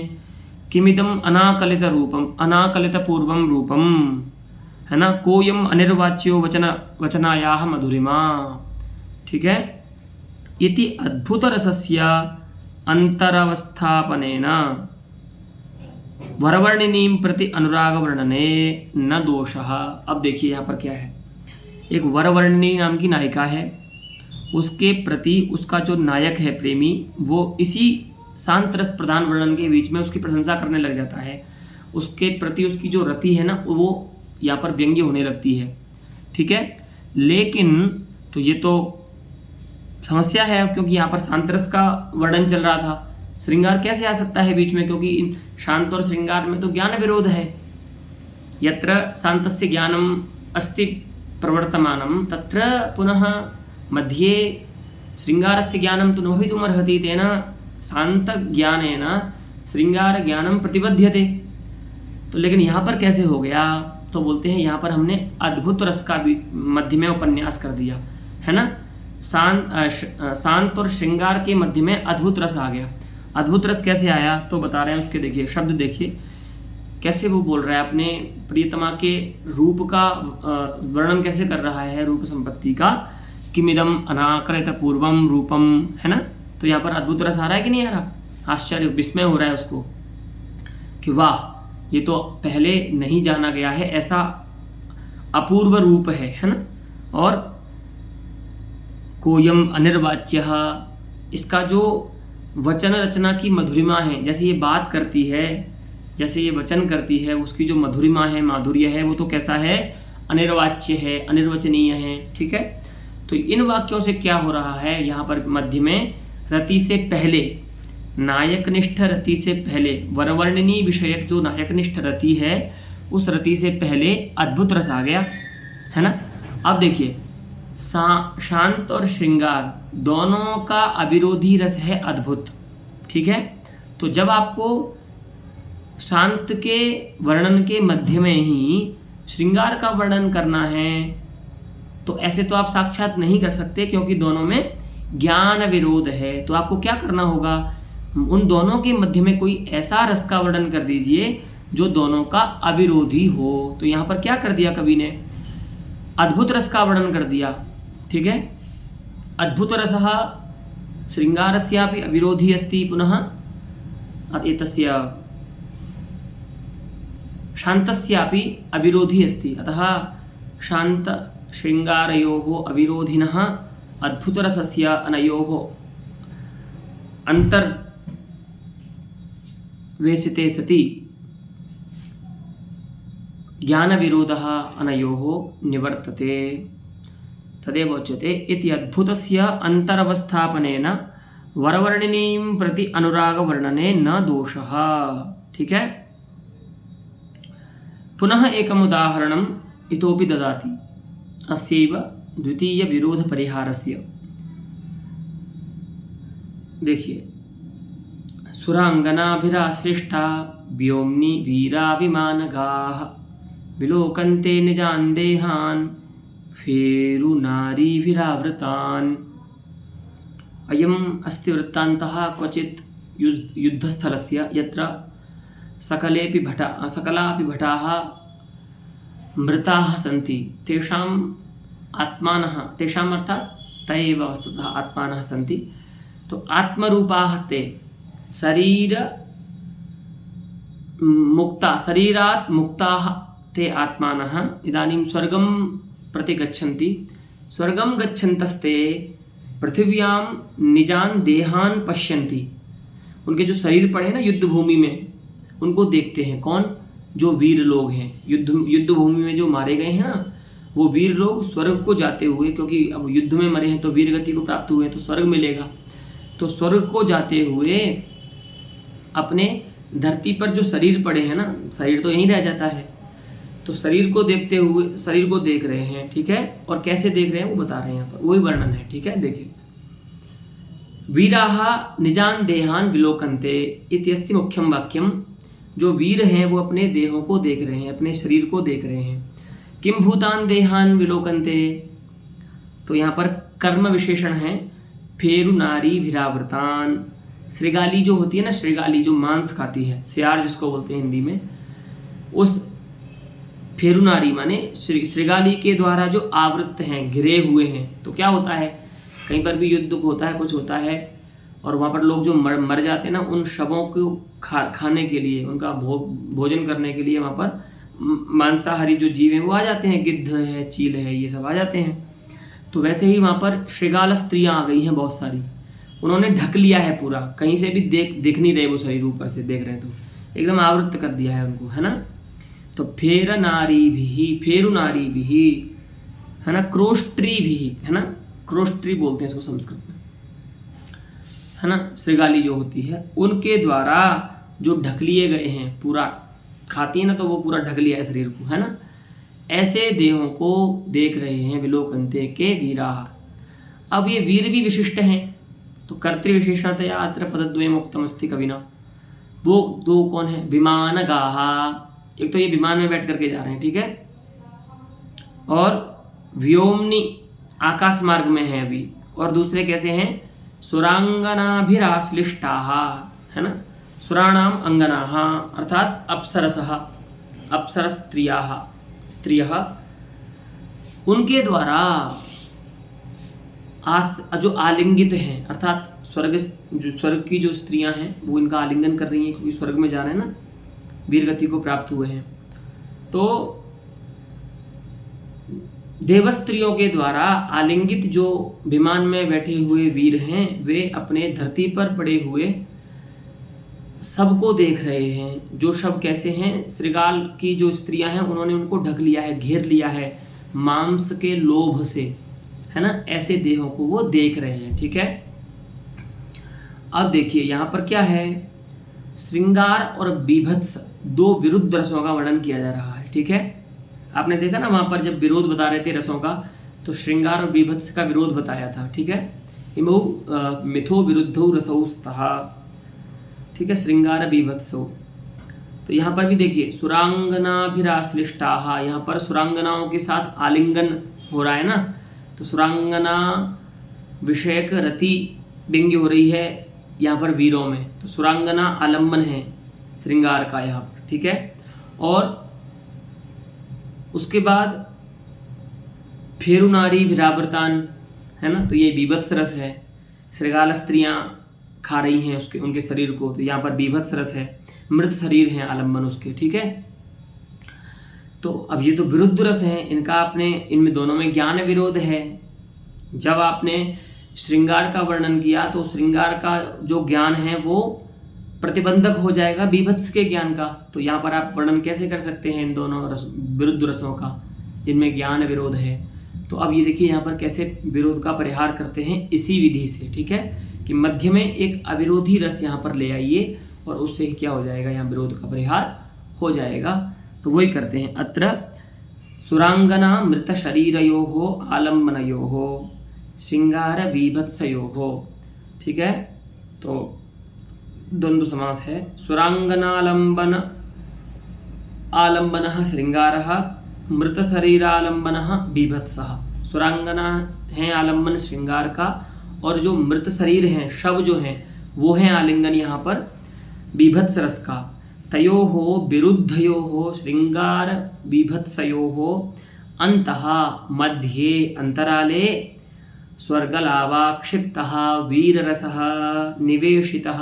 किमिदम अनाकलित रूपम, अनाकलित पूर्वम रूपम, है ना। कोयम अनिर्वाच्यो वचनायाः मधुरिमा, ठीक है। इति अद्भुत रसस्य अंतरवस्थापनेन वरवर्णिनीं प्रति अनुराग वर्णने न दोषः। अब देखिए यहाँ पर क्या है, एक वरवर्णिनी नाम की नायिका है, उसके प्रति उसका जो नायक है प्रेमी, वो इसी शांत रस प्रधान वर्णन के बीच में उसकी प्रशंसा करने लग जाता है। उसके प्रति उसकी जो रति है ना, वो यहाँ पर व्यंग्य होने लगती है, ठीक है। लेकिन तो ये तो समस्या है, क्योंकि यहाँ पर शांत रस का वर्णन चल रहा था, श्रृंगार कैसे आ सकता है बीच में? क्योंकि इन शांत और श्रृंगार में तो ज्ञान विरोध है। यत्र शांतस्य ज्ञानम अस्ति प्रवर्तमानम तत्र पुनः मध्ये श्रृंगारस्य ज्ञानम तो न भवितुमर्हति, तेन शांत ज्ञानेन श्रृंगार ज्ञानम प्रतिबध्यते। तो लेकिन यहाँ पर कैसे हो गया? तो बोलते हैं यहाँ पर हमने अद्भुत रस का भी मध्य में उपन्यास कर दिया, है ना। शांत और श्रृंगार के मध्य में अद्भुत रस आ गया। अद्भुत रस कैसे आया? तो बता रहे हैं, उसके देखिए शब्द देखिए कैसे वो बोल रहा है, अपने प्रियतमा के रूप का वर्णन कैसे कर रहा है, रूप संपत्ति का। किमिदम अनाकलित पूर्वम रूपम, है ना। तो यहाँ पर अद्भुत रस आ रहा है कि नहीं आ रहा? आश्चर्य, विस्मय हो रहा है उसको कि वाह, ये तो पहले नहीं जाना गया है, ऐसा अपूर्व रूप है ना। और कोयम अनिर्वाच्य, इसका जो वचन रचना की मधुरिमा है, जैसे ये बात करती है, जैसे ये वचन करती है, उसकी जो मधुरिमा है, माधुर्य है, वो तो कैसा है? अनिर्वाच्य है, अनिर्वचनीय है, ठीक है। तो इन वाक्यों से क्या हो रहा है? यहाँ पर मध्य में रति से पहले, नायकनिष्ठ रति से पहले, वरवर्णिनी विषयक जो नायकनिष्ठ रति है, उस रति से पहले अद्भुत रस आ गया, है ना। अब देखिए, शांत और श्रृंगार दोनों का अविरोधी रस है अद्भुत, ठीक है। तो जब आपको शांत के वर्णन के मध्य में ही श्रृंगार का वर्णन करना है, तो ऐसे तो आप साक्षात नहीं कर सकते, क्योंकि दोनों में ज्ञान विरोध है। तो आपको क्या करना होगा? उन दोनों के मध्य में कोई ऐसा रस का वर्णन कर दीजिए जो दोनों का अविरोधी हो। तो यहाँ पर क्या कर दिया कवि ने, अद्भुत रस का वर्णन कर दिया। ठीक है, अद्भुत रसः श्रृंगारस्यापि अविरोधी अस्ति, पुनः एतस्य शान्तस्यापि अविरोधी अस्ति। अतः शान्त श्रृंगारयोः अविरोधिनः अद्भुतरसस्य अनयोः अंतर्वेशिते सति ज्ञानविरोधः अनयोः निवर्तते। तदेव उच्यते इति अद्भुतस्य अंतरवस्थापनेन वरवर्णिनीं प्रति अनुरागवर्णने न दोषः। ठीक है, पुनः एकम् उदाहरणम् इतोपि ददाति अस्यैव द्वितीयविरोधपरिहारस्य। देखिए, सुरांगनाभिराश्लिष्टा व्योम्नि वीराभिमानगाः विलोकन्ते निजान् देहान् फेरुनारीभिरावृतान्। अयम् अस्ति वृत्तान्तः क्वचित् युद्धस्थलस्य यत्र सकलापि भटाः मृताः सन्ति, तेषाम् आत्मानः, तेषाम् अर्थात् ते एव वस्तुतः आत्मानः सन्ति। तो आत्मरूपाः ते शरीर मुक्ता, शरीरात् मुक्ताः ते आत्मानः इदानीं स्वर्गं प्रति गच्छन्ति। स्वर्गं गच्छन्तस्ते पृथिव्यां निजान् देहान् पश्यन्ति। उनके जो शरीर पड़े हैं ना युद्ध भूमि में, उनको देखते हैं। कौन? जो वीर लोग हैं, युद्ध भूमि में जो मारे गए हैं ना, वो वीर लोग स्वर्ग को जाते हुए, क्योंकि अब युद्ध में मरे हैं तो वीर गति को प्राप्त हुए तो स्वर्ग मिलेगा। तो स्वर्ग को जाते हुए अपने धरती पर जो शरीर पड़े हैं ना, शरीर तो यहीं रह जाता है, तो शरीर को देखते हुए शरीर को देख रहे हैं। ठीक है, और कैसे देख रहे हैं वो बता रहे हैं यहाँ पर, वही वर्णन है। ठीक है, देखिए, वीराः निजान देहान विलोकन्ते इति अस्ति मुख्यम वाक्यम। जो वीर हैं वो अपने देहों को देख रहे हैं, अपने शरीर को देख रहे हैं। किम भूतान देहान विलोकन्ते, तो यहाँ पर कर्म विशेषण है। फेरु नारी भिरावृतान, श्रृगाली जो होती है ना, श्रृगाली जो मांस खाती है, सियार जिसको बोलते हैं हिंदी में, उस फेरु नारी माने श्रृगाली के द्वारा जो आवृत हैं, घिरे हुए हैं। तो क्या होता है, कहीं पर भी युद्ध होता है, कुछ होता है, और वहाँ पर लोग जो मर जाते हैं ना, उन शवों को खाने के लिए, उनका भोजन करने के लिए वहाँ पर मांसाहारी जो जीव हैं वो आ जाते हैं, गिद्ध है, चील है, ये सब आ जाते हैं। तो वैसे ही वहाँ पर श्रृगाल स्त्रियाँ आ गई हैं बहुत सारी, उन्होंने ढक लिया है पूरा, कहीं से भी दिख नहीं रहे वो शरीर, ऊपर से देख रहे हैं तो एकदम आवृत कर दिया है उनको, है ना। तो फेरु नारी भी, है ना, क्रोष्ट्री भी, है ना, क्रोष्ट्री बोलते हैं इसको संस्कृत में, है ना, श्रृगाली जो होती है, उनके द्वारा जो ढक लिए गए हैं, पूरा खाती है ना, तो वो पूरा ढक लिया है शरीर को, है ना। ऐसे देहों को देख रहे हैं विलोकन्ते के वीराः। अब ये वीर भी विशिष्ट हैं, तो कर्तृविशेषणतया अत्र पदद्वयम् उक्तमस्ति कविना। वो दो कौन है? विमानगाः। एक तो ये विमान में बैठ करके जा रहे हैं, ठीक है, और व्योमनि आकाश मार्ग में है अभी, और दूसरे कैसे हैं? सुरांगनाभिराश्लिष्टाः, है ना, सुराणाम अंगनाः अर्थात अप्सरसः, स्त्रियः, उनके द्वारा जो आलिंगित हैं, अर्थात स्वर्ग की जो स्त्रियां हैं वो इनका आलिंगन कर रही हैं, क्योंकि स्वर्ग में जा रहे हैं ना, वीर गति को प्राप्त हुए हैं। तो देवस्त्रियों के द्वारा आलिंगित जो विमान में बैठे हुए वीर हैं, वे अपने धरती पर पड़े हुए सबको देख रहे हैं। जो शब कैसे हैं? श्रृगाल की जो स्त्रियां हैं उन्होंने उनको ढक लिया है, घेर लिया है मांस के लोभ से, है ना। ऐसे देहों को वो देख रहे हैं, ठीक है। अब देखिए यहाँ पर क्या है, श्रृंगार और बीभत्स दो विरुद्ध रसों का वर्णन किया जा रहा है, ठीक है। आपने देखा ना वहाँ पर जब विरोध बता रहे थे रसों का, तो श्रृंगार और बीभत्स का विरोध बताया था, ठीक है। इमौ मिथो विरुद्धौ रसौ स्तः, ठीक है, श्रृंगार बीभत्सो। तो यहाँ पर भी देखिए सुरांगनाभिराश्लिष्टाः, यहाँ पर सुरांगनाओं के साथ आलिंगन हो रहा है ना, तो सुरांगना विषयक रति व्यंग्य हो रही है, यहाँ पर वीरों में, तो सुरांगना आलम्बन है श्रृंगार का यहाँ पर, ठीक है। और उसके बाद फेरु नारी विरावृतान है ना, तो ये बीभत्स रस है। श्रृगाल स्त्रियाँ खा रही हैं उसके उनके शरीर को, तो यहाँ पर बीभत्स रस है। मृत शरीर है आलम्बन उसके, ठीक है। तो अब ये तो विरुद्ध रस हैं, इनका आपने इनमें दोनों में ज्ञान विरोध है। जब आपने श्रृंगार का वर्णन किया तो श्रृंगार का जो ज्ञान है वो प्रतिबंधक हो जाएगा बीभत्स के ज्ञान का। तो यहाँ पर आप वर्णन कैसे कर सकते हैं इन दोनों रस विरुद्ध रसों का जिनमें ज्ञान विरोध है। तो अब ये देखिए यहाँ पर कैसे विरोध का परिहार करते हैं, इसी विधि से, ठीक है, कि मध्य में एक अविरोधी रस यहाँ पर ले आइए और उससे क्या हो जाएगा, यहाँ विरोध का परिहार हो जाएगा। तो वही करते हैं। अत्र सुरांगना मृत शरीरयोः आलम्बनयोः श्रृंगार बीभत्सयोः, ठीक है। तो द्वंद्व समास है। सुरांगनालंबन आलंबनः श्रृंगारः मृत शरीरालंबनः बीभत्सः। सुरांगना है आलंबन श्रृंगार का, और जो मृत शरीर हैं, शव जो हैं, वो हैं आलिंगन यहाँ पर बीभत्स रस का। तयोः विरुद्धयोः श्रृंगार बीभत्सयोः अन्तः मध्ये अंतराले स्वर्गलावाक्षिप्तः वीररसः निवेशितः,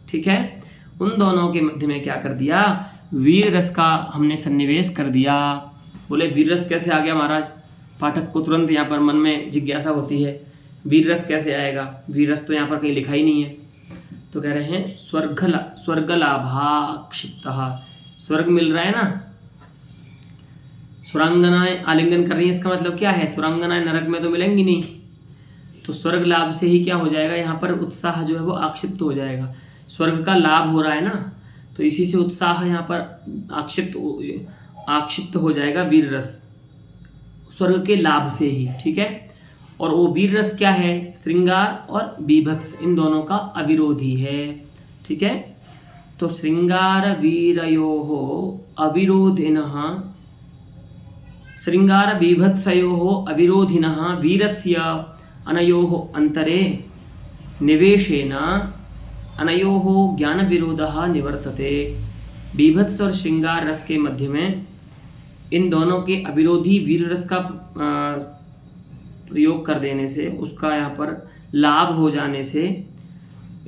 ठीक है। उन दोनों के मध्य में क्या कर दिया, वीर रस का हमने सन्निवेश कर दिया। बोले वीर रस कैसे आ गया महाराज? पाठक को तुरंत यहाँ पर मन में जिज्ञासा होती है, वीर रस कैसे आएगा? वीर रस तो यहाँ पर कहीं लिखा ही नहीं है। तो कह रहे हैं स्वर्गलाभाक्षिप्तः, स्वर्ग मिल रहा है ना, सुरांगनाएं आलिंगन कर रही हैं, इसका मतलब क्या है, सुरांगनाएं नरक में तो मिलेंगी नहीं, तो स्वर्ग लाभ से ही क्या हो जाएगा, यहाँ पर उत्साह जो है वो आक्षिप्त हो जाएगा। स्वर्ग का लाभ हो रहा है ना, तो इसी से उत्साह यहाँ पर आक्षिप्त हो जाएगा वीर रस, स्वर्ग के लाभ से ही, ठीक है। और वो वीर रस क्या है, श्रृंगार और बीभत्स इन दोनों का अविरोधी है, ठीक है। तो श्रृंगार वीरयोः अविरोधिनः श्रृंगार बीभत्सयोः अविरोधिनः वीरस्य अनयोः अंतरे निवेशेन अनयोः ज्ञान विरोधः निवर्तते। बीभत्स और श्रृंगार रस के मध्य में इन दोनों के अविरोधी वीर रस का प्रयोग कर देने से, उसका यहाँ पर लाभ हो जाने से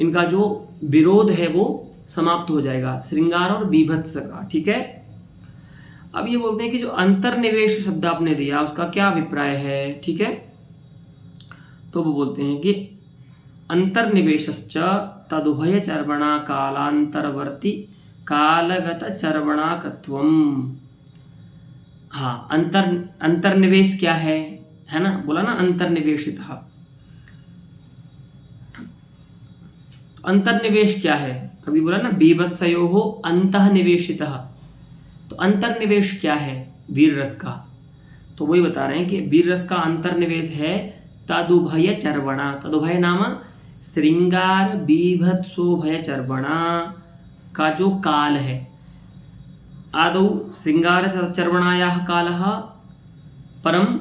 इनका जो विरोध है वो समाप्त हो जाएगा, श्रृंगार और बीभत्स का, ठीक है। अब ये बोलते हैं कि जो अंतर्निवेश शब्द आपने दिया उसका क्या अभिप्राय है, ठीक है। तो वो बोलते हैं कि अंतर्निवेशश्च तदुभय चर्वणा कालांतरवर्ती कालगत चर्वणाकत्वम। हाँ, अंतर्निवेश क्या है ना, बोला ना अंतर्निवेशितः। अंतर्निवेश क्या है, अभी बोला ना बीभत्सयोः अंतःनिवेशितः, तो अंतर्निवेश क्या है वीर रस का, तो वही बता रहे हैं कि वीर रस का अंतर्निवेश है तदुभय चर्वणा। तदुभय नाम श्रृंगार बीभत्सोभय चर्वणा का जो काल है, आदौ श्रृंगार चर्वणायाः कालः परम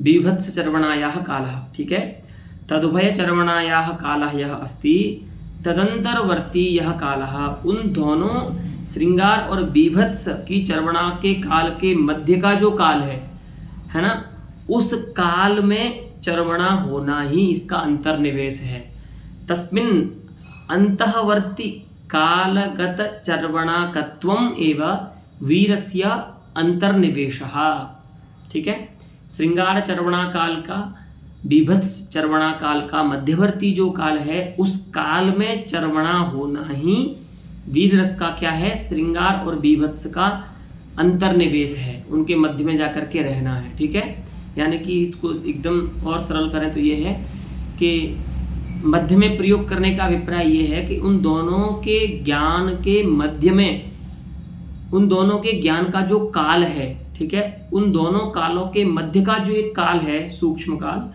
बीभत्स चर्वणायाः कालः, ठीक है। तदुभय चर्वणायाः कालः यः अस्ति तदंतरवर्ती यह कालः, उन दोनों श्रृंगार और बीभत्स की चर्वणा के काल के मध्य का जो काल है ना, उस काल में चर्वणा होना ही इसका अंतर्निवेश है। तस्मिन् अंतःवर्ती कालगत चर्वणाकत्वम एव वीरस्य अंतर्निवेशः, ठीक है। श्रृंगार चर्वणा काल का, बीभत्स चर्वणा काल का मध्यवर्ती जो काल है, उस काल में चर्वणा होना ही वीर रस का क्या है, श्रृंगार और बीभत्स का अंतर्निवेश है, उनके मध्य में जाकर के रहना है, ठीक है। यानी कि इसको एकदम और सरल करें तो ये है कि मध्य में प्रयोग करने का अभिप्राय ये है कि उन दोनों के ज्ञान के मध्य में, उन दोनों के ज्ञान का जो काल है, ठीक है, उन दोनों कालों के मध्य का जो एक काल है, सूक्ष्म काल,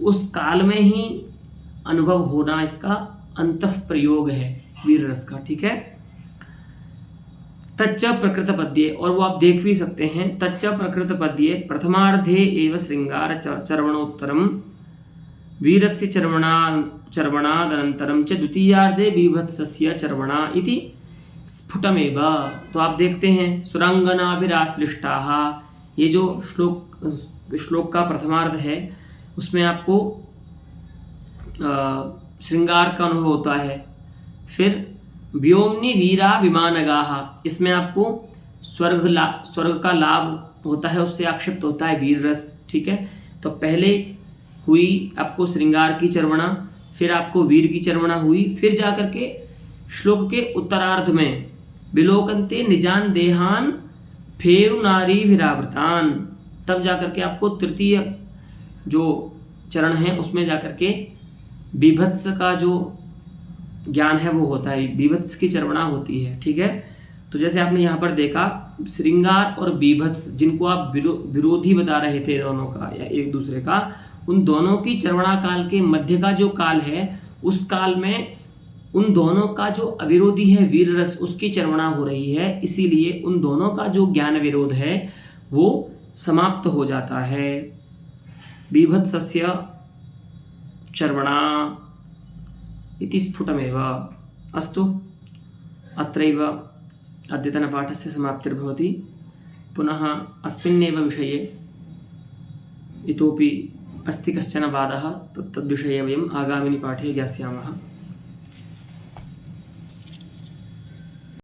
उस काल में ही अनुभव होना इसका अंतः प्रयोग है वीर रस का, ठीक है। तच्च प्रकृत पद्ये, और वो आप देख भी सकते हैं, तच्च प्रकृत पद्ये प्रथमार्धे एव श्रृंगार चर्वणोत्तरम वीरस्य चर्वणादनन्तरं च द्वितीयार्धे बीभत्सस्य चर्वणा इति स्फुटमेव। तो आप देखते हैं सुरांगनाभिराश्लिष्टाः, ये जो श्लोक का प्रथमार्ध है उसमें आपको श्रृंगार का अनुभव होता है। फिर व्योमनि वीरा विमानगाः, इसमें आपको स्वर्ग का लाभ होता है, उससे आक्षिप्त होता है वीर रस। ठीक है, तो पहले हुई आपको श्रृंगार की चर्वणा, फिर आपको वीर की चर्वणा हुई, फिर जाकर के श्लोक के उत्तरार्ध में विलोकन्ते निजान देहान फेरु नारी विरावृतान, तब जाकर के आपको तृतीय जो चरण है उसमें जाकर के बीभत्स का जो ज्ञान है वो होता है, बीभत्स की चर्वणा होती है। ठीक है, तो जैसे आपने यहाँ पर देखा श्रृंगार और बीभत्स, जिनको आप विरोधी बता रहे थे दोनों का या एक दूसरे का, उन दोनों की चर्वणा काल के मध्य का जो काल है उस काल में उन दोनों का जो अविरोधी है वीर रस, उसकी चर्वणा हो रही है, इसीलिए उन दोनों का जो ज्ञान विरोध है वो समाप्त हो जाता है। बीभत्सस्य चर्वणा इति स्फुटमेव। अस्तु, अत्रैव अद्यतनपाठस्य समाप्तिर्भवति। पुनः अस्मिन्नेव विषये इतोपि अस्ति कश्चन वादः, तद्विषये वयम् आगामिनि पाठे ज्ञास्यामः।